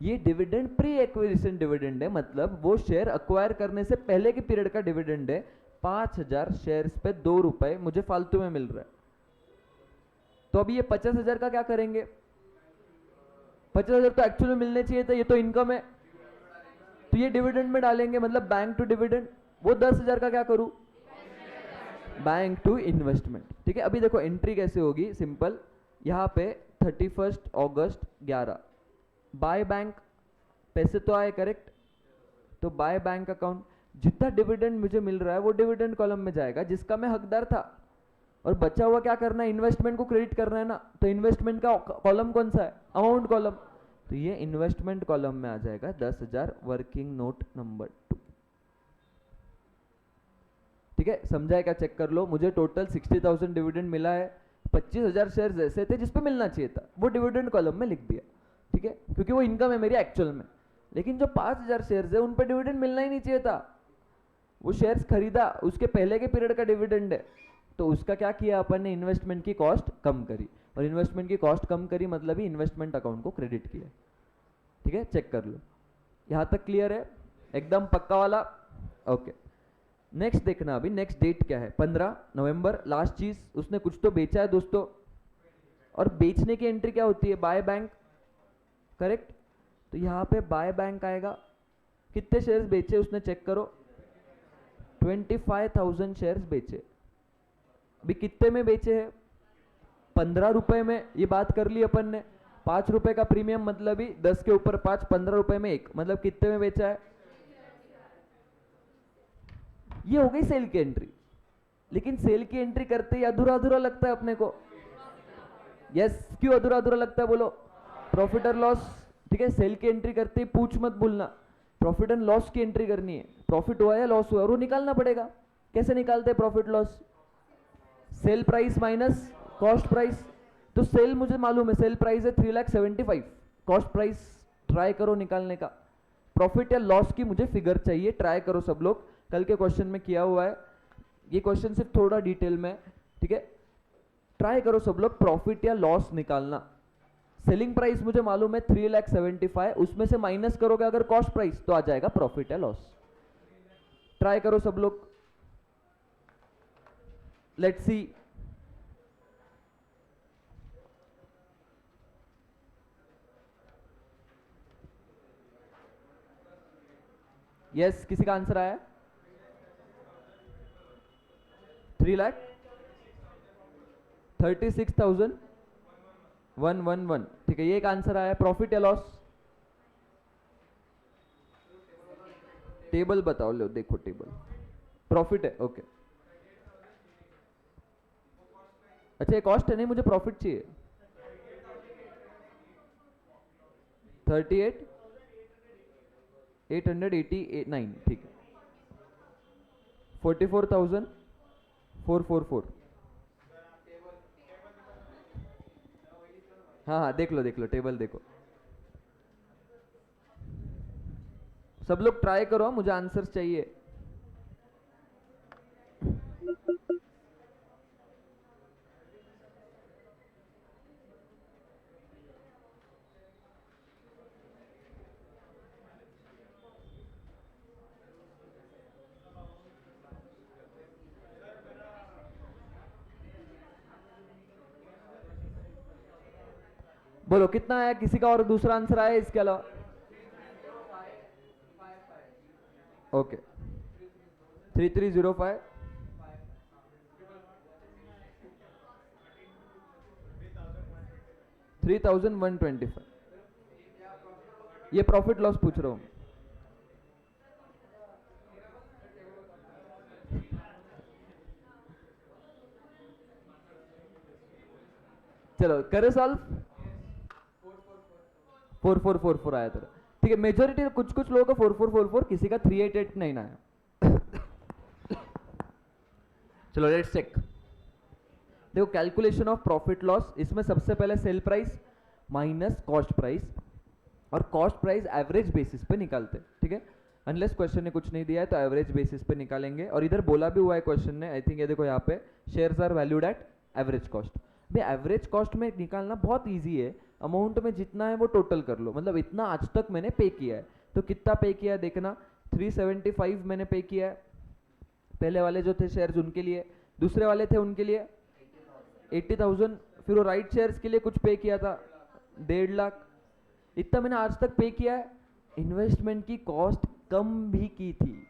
ये डिविडेंड प्री एक्विजिशन डिविडेंड है, मतलब वो शेयर अक्वायर करने से पहले के पीरियड का डिविडेंड है। 5,000 शेयर्स पे 2 रुपए मुझे फालतू में मिल रहा है। तो अभी ये 50,000 का क्या करेंगे? 50,000 तो एक्चुअली मिलने चाहिए था, ये तो इनकम है, तो ये डिविडेंड में डालेंगे, मतलब बैंक टू डिविडेंड। वो 10,000 का क्या करूं? बैंक टू इन्वेस्टमेंट, ठीक है। अभी देखो एंट्री कैसे होगी, सिंपल, यहाँ पे 31 अगस्त 11 बाय बैंक, पैसे तो आए, करेक्ट, तो बाय बैंक अकाउंट, जितना डिविडेंड मुझे मिल रहा है वो डिविडेंड कॉलम में जाएगा जिसका मैं हकदार था, और बचा हुआ क्या करना है? इन्वेस्टमेंट को क्रेडिट करना है ना। तो इन्वेस्टमेंट का कॉलम कौन सा है? Amount column. तो ये इन्वेस्टमेंट कॉलम में आ जाएगा 10,000 वर्किंग नोट नंबर 2। ठीक है, समझा है क्या? चेक कर लो। मुझे टोटल 60,000 डिविडेंड मिला है, 25,000 शेयर ऐसे थे जिसपे मिलना चाहिए था, वो डिविडेंड कॉलम में लिख दिया। ठीक है, क्योंकि वो इनकम है मेरी एक्चुअल में। लेकिन जो 5,000 शेयर्स है उन पर डिविडेंड मिलना ही नहीं चाहिए था। वो शेयर्स खरीदा, उसके पहले के पीरियड का डिविडेंड है, तो उसका क्या किया अपन ने? इन्वेस्टमेंट की कॉस्ट कम करी, और इन्वेस्टमेंट की कॉस्ट कम करी मतलब ही इन्वेस्टमेंट अकाउंट को क्रेडिट किया। ठीक है, चेक कर लो। यहां तक क्लियर है? एकदम पक्का वाला? ओके। नेक्स्ट देखना, अभी नेक्स्ट डेट क्या है? 15 नवंबर। लास्ट चीज, उसने कुछ तो बेचा है दोस्तों, और बेचने की एंट्री क्या होती है? By bank, correct? तो यहाँ पे बाय बैंक आएगा। कितने शेयर्स बेचे उसने? चेक करो, 25,000 शेयर्स बेचे। अभी कितने में बेचे हैं? 15 रुपए में। ये बात कर ली अपन ने। 5 रुपए का प्रीमियम मतलब ही 10 के ऊपर 5, 15 रुपए में एक, मतलब कितने में बेचा है? ये हो गई सेल की एंट्री। लेकिन सेल की एंट्री करते ही अधूरा अधूरा लगता है अपने को। यस, क्यों अधूरा अधूरा लगता है बोलो? प्रॉफिट और लॉस। ठीक है, सेल की एंट्री करते ही पूछ मत भूलना, प्रॉफिट एंड लॉस की एंट्री करनी है। प्रॉफिट हुआ या लॉस हुआ, और वो निकालना पड़ेगा। कैसे निकालते हैं profit loss? Sale price minus cost price. तो सेल मुझे मालूम है, सेल प्राइस है 3,75,000, कॉस्ट प्राइस ट्राई करो निकालने का। प्रॉफिट या लॉस की मुझे फिगर चाहिए, ट्राई करो सब लोग। कल के क्वेश्चन में किया हुआ है ये क्वेश्चन, सिर्फ थोड़ा डिटेल में। ठीक है, ट्राई करो सब लोग प्रॉफिट या लॉस निकालना। सेलिंग प्राइस मुझे मालूम है 3,75,000, उसमें से माइनस करोगे अगर कॉस्ट प्राइस तो आ जाएगा प्रॉफिट या लॉस। ट्राई करो सब लोग, लेट्स सी। यस, किसी का आंसर आया? 3,36,111। ठीक है, ये एक आंसर आया। प्रॉफिट या लॉस? टेबल बताओ, लो देखो टेबल। प्रॉफिट है, ओके। अच्छा, ये कॉस्ट है, नहीं मुझे प्रॉफिट चाहिए। 38,889। ठीक है, 44,444। हाँ हाँ, देख लो देख लो, टेबल देखो। सब लोग ट्राई करो, मुझे आंसर्स चाहिए। बोलो कितना आया? किसी का और दूसरा आंसर आया इसके अलावा? ओके, 3,305। 3,125। ये प्रॉफिट लॉस पूछ रहा हूं। चलो करे सॉल्व। 4,444 आया तेरा। ठीक है, मेजोरिटी कुछ कुछ लोगों का 4,444, किसी का 3,889 आया। चलो लेट्स चेक। देखो, कैलकुलेशन ऑफ प्रॉफिट लॉस, इसमें सबसे पहले sale price minus cost price, और कॉस्ट प्राइस एवरेज बेसिस पे निकालते हैं। ठीक है, अनलेस क्वेश्चन ने कुछ नहीं दिया है तो एवरेज बेसिस पे निकालेंगे। और इधर बोला भी हुआ है क्वेश्चन ने, आई थिंक ये देखो यहाँ पे, shares are valued at average cost. भाई एवरेज कॉस्ट में निकालना बहुत ईजी है। अमाउंट में जितना है वो टोटल कर लो, मतलब इतना आज तक मैंने पे किया है, तो कितना पे किया है देखना। 375 मैंने पे किया है, पहले वाले जो थे शेयर्स उनके लिए, दूसरे वाले थे उनके लिए 80,000, फिर वो राइट शेयर्स के लिए कुछ पे किया था 1.5 लाख। इतना मैंने आज तक पे किया है। इन्वेस्टमेंट की कॉस्ट कम भी की थी,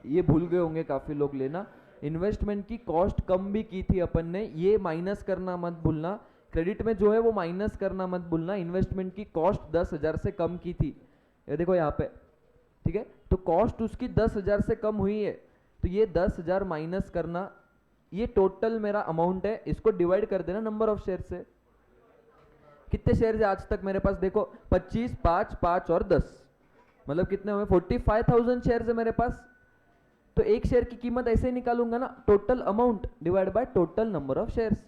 ये भूल गए होंगे काफी लोग लेना। इन्वेस्टमेंट की कॉस्ट कम भी की थी अपन ने, ये माइनस करना मत भूलना। क्रेडिट में जो है वो माइनस करना मत भूलना। इन्वेस्टमेंट की कॉस्ट 10,000 से कम की थी, ये देखो यहाँ पे। ठीक है, तो कॉस्ट उसकी 10,000 से कम हुई है, तो ये 10,000 माइनस करना, ये टोटल मेरा अमाउंट है, इसको डिवाइड कर देना नंबर ऑफ शेयर से। कितने शेयर है आज तक मेरे पास, देखो 25, 5, 5 और 10, मतलब कितने हुए, 45,000 शेयर है मेरे पास। तो एक शेयर की कीमत ऐसे ही निकालूंगा ना, total amount divide by total number of shares.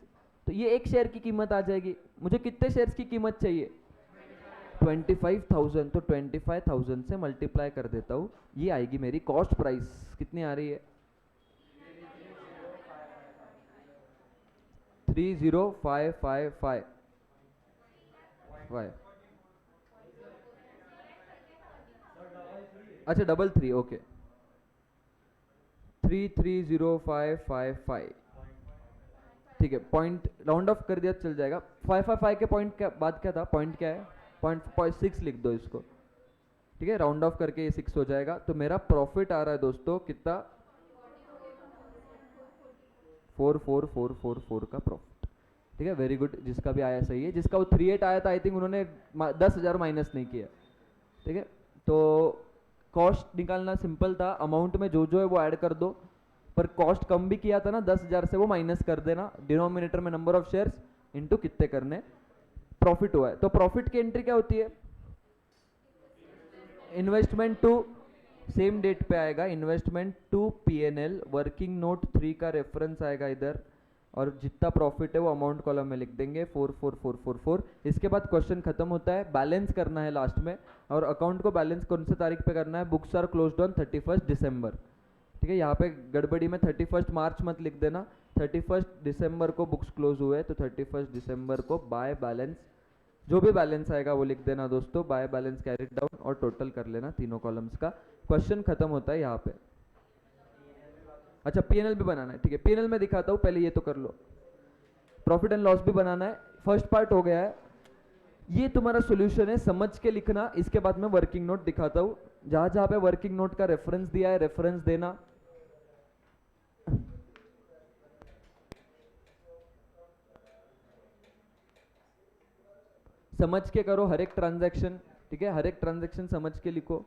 तो ये एक शेयर की कीमत आ जाएगी। मुझे कितने शेयर्स की कीमत चाहिए, 25,000। तो 25,000 से मल्टीप्लाई कर देता हूँ, ये आएगी मेरी कॉस्ट प्राइस। कितनी आ रही है, 30,555 अच्छा 33, ओके 330555, ठीक है। पॉइंट राउंड ऑफ कर दिया चल जाएगा। 555 के पॉइंट क्या बाद क्या था, पॉइंट क्या है, पॉइंट 6 लिख दो इसको, ठीक है। राउंड ऑफ करके ये 6 हो जाएगा। तो मेरा प्रॉफिट आ रहा है दोस्तों कितना, 44,444 का प्रॉफिट, ठीक है। वेरी गुड, जिसका भी आया सही है। जिसका वो 38 आया था आई थिंक उन्होंने 10,000 माइनस नहीं किया, ठीक है। तो कॉस्ट निकालना सिंपल था, अमाउंट में जो जो है वो ऐड कर दो, पर कॉस्ट कम भी किया था ना 10,000 से, वो माइनस कर देना। डिनोमिनेटर में नंबर ऑफ शेयर्स इनटू कितने करने, प्रॉफिट हुआ है। तो प्रॉफिट की एंट्री क्या होती है, इन्वेस्टमेंट टू, सेम डेट पे आएगा, investment to PNL, working note 3 का रेफरेंस आएगा इधर, और जितना प्रॉफिट है वो अमाउंट कॉलम में लिख देंगे 44444। इसके बाद क्वेश्चन खत्म होता है, बैलेंस करना है लास्ट में। और अकाउंट को बैलेंस कौन से तारीख पे करना है, बुक्स आर क्लोज्ड ऑन 31 दिसंबर, ठीक है। यहाँ पे गड़बड़ी में 31 मार्च मत लिख देना, 31 दिसंबर को बुक्स क्लोज हुए, तो 31 दिसंबर को बाय बैलेंस, जो भी बैलेंस आएगा वो लिख देना दोस्तों, बाय बैलेंस कैरिड डाउन, और टोटल कर लेना तीनों कॉलम्स का। क्वेश्चन खत्म होता है यहाँ पे। अच्छा पीएनएल भी बनाना है, ठीक है। पीएनएल में दिखाता हूँ, पहले ये तो कर लो। प्रॉफिट एंड लॉस भी बनाना है, फर्स्ट पार्ट हो गया है। ये तुम्हारा सॉल्यूशन है, समझ के लिखना। इसके बाद में वर्किंग नोट दिखाता हूँ, जहां जहां पे वर्किंग नोट का रेफरेंस दिया है रेफरेंस देना। समझ के करो हर एक ट्रांजैक्शन, ठीक है। हर एक ट्रांजैक्शन समझ के लिखो।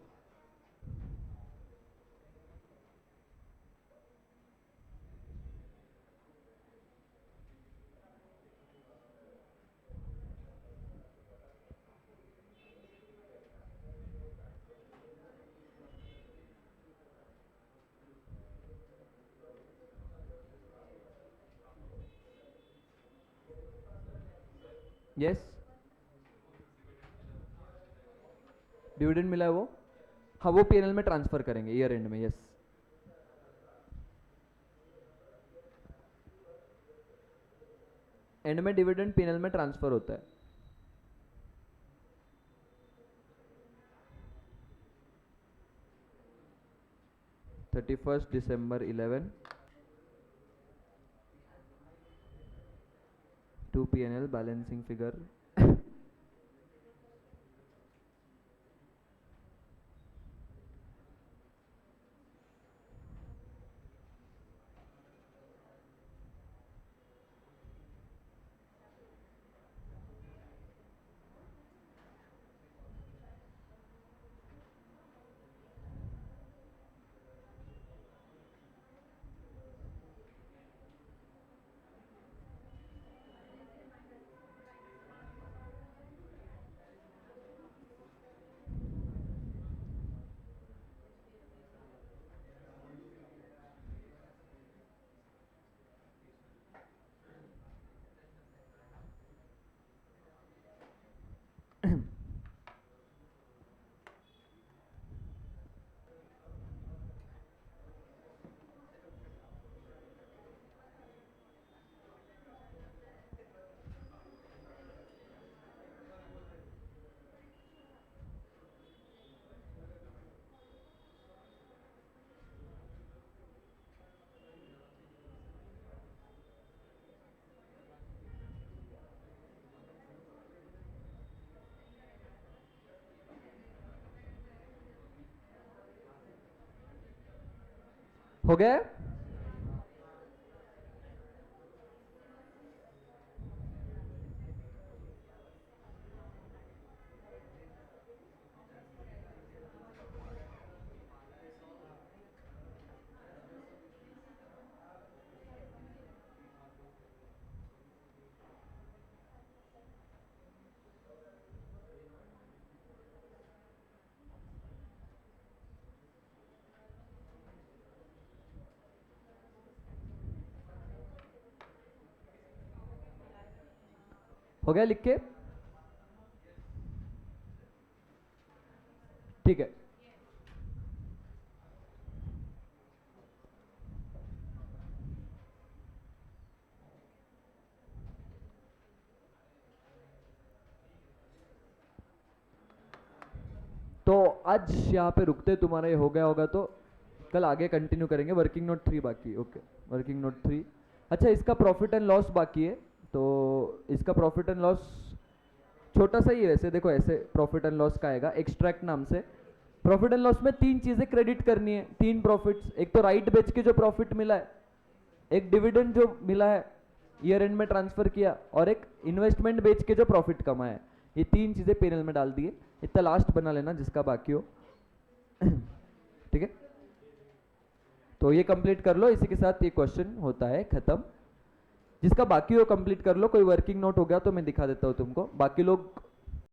यस, डिविडेंड मिला है वो, हाँ वो पीएनएल में ट्रांसफर करेंगे ईयर एंड में, यस। एंड में डिविडेंड पीएनएल में ट्रांसफर होता है। December 11 to P&L balancing figure हो गया। हो गया लिख के? ठीक है। तो आज यहाँ पे रुकते, तुम्हारा ये हो गया होगा तो कल आगे कंटिन्यू करेंगे। वर्किंग नोट 3 बाकी, ओके वर्किंग नोट 3। अच्छा, इसका प्रॉफिट एंड लॉस बाकी है, तो इसका प्रॉफिट एंड लॉस छोटा सा ही है वैसे। देखो ऐसे प्रॉफिट एंड लॉस का आएगा एक्सट्रैक्ट नाम से। प्रॉफिट एंड लॉस में 3 चीजें क्रेडिट करनी है, 3 प्रॉफिट्स। एक तो राइट बेच के जो प्रॉफिट मिला है, एक डिविडेंड जो मिला है ईयर एंड में ट्रांसफर किया, और एक इन्वेस्टमेंट बेच के जो प्रॉफिट कमाया है। ये 3 चीजें पेनल में डाल दिए। इतना लास्ट बना लेना जिसका बाकी हो। ठीक है, तो ये कंप्लीट कर लो। इसी के साथ ये क्वेश्चन होता है खत्म। जिसका बाकी हो कंप्लीट कर लो। कोई वर्किंग नोट हो गया तो मैं दिखा देता हूँ तुमको। बाकी लोग